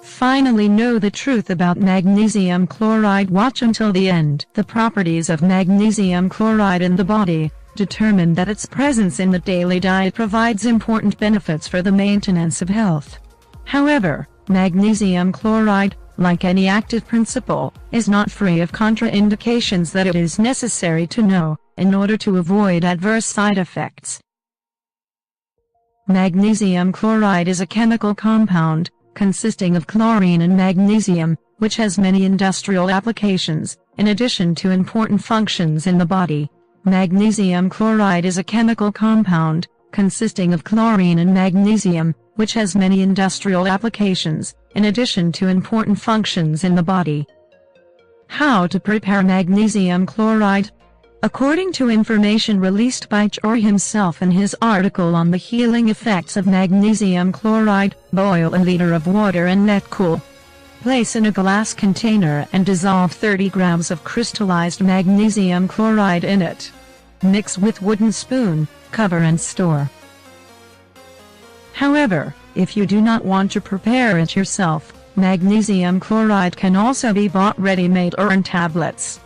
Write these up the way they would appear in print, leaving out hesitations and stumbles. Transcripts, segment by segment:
Finally know the truth about magnesium chloride. Watch until the end. The properties of magnesium chloride in the body determine that its presence in the daily diet provides important benefits for the maintenance of health. However, magnesium chloride, like any active principle, is not free of contraindications that it is necessary to know in order to avoid adverse side effects. Magnesium chloride is a chemical compound consisting of chlorine and magnesium, which has many industrial applications, in addition to important functions in the body. Magnesium chloride is a chemical compound consisting of chlorine and magnesium, which has many industrial applications, in addition to important functions in the body. How to prepare magnesium chloride? According to information released by Chor himself in his article on the healing effects of magnesium chloride, boil a liter of water and let cool. Place in a glass container and dissolve 30 grams of crystallized magnesium chloride in it. Mix with wooden spoon, cover and store. However, if you do not want to prepare it yourself, magnesium chloride can also be bought ready-made or in tablets.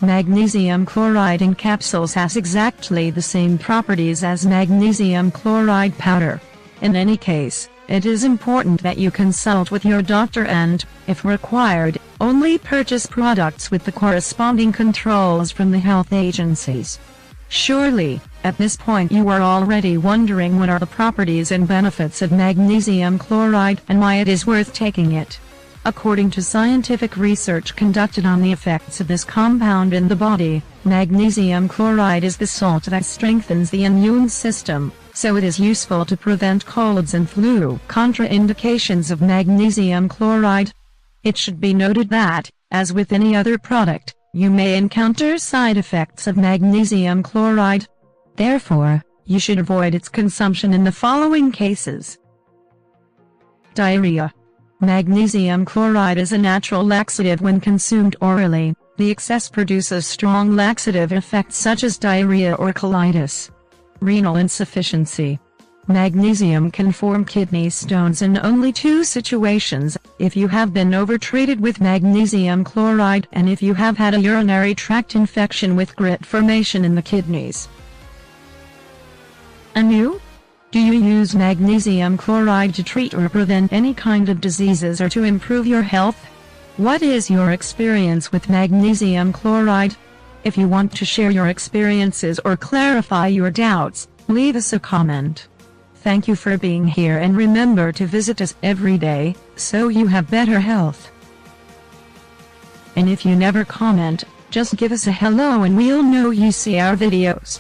Magnesium chloride in capsules has exactly the same properties as magnesium chloride powder. In any case, it is important that you consult with your doctor and, if required, only purchase products with the corresponding controls from the health agencies. Surely, at this point you are already wondering what are the properties and benefits of magnesium chloride and why it is worth taking it. According to scientific research conducted on the effects of this compound in the body, magnesium chloride is the salt that strengthens the immune system, so it is useful to prevent colds and flu. Contraindications of magnesium chloride. It should be noted that, as with any other product, you may encounter side effects of magnesium chloride. Therefore, you should avoid its consumption in the following cases. Diarrhea. Magnesium chloride is a natural laxative when consumed orally. The excess produces strong laxative effects such as diarrhea or colitis. Renal insufficiency. Magnesium can form kidney stones in only two situations: if you have been overtreated with magnesium chloride and if you have had a urinary tract infection with grit formation in the kidneys. And you? Do you use magnesium chloride to treat or prevent any kind of diseases or to improve your health? What is your experience with magnesium chloride? If you want to share your experiences or clarify your doubts, leave us a comment. Thank you for being here and remember to visit us every day, so you have better health. And if you never comment, just give us a hello and we'll know you see our videos.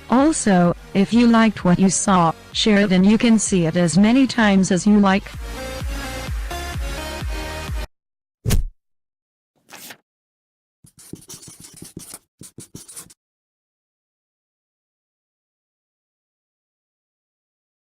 Also, if you liked what you saw, share it and you can see it as many times as you like.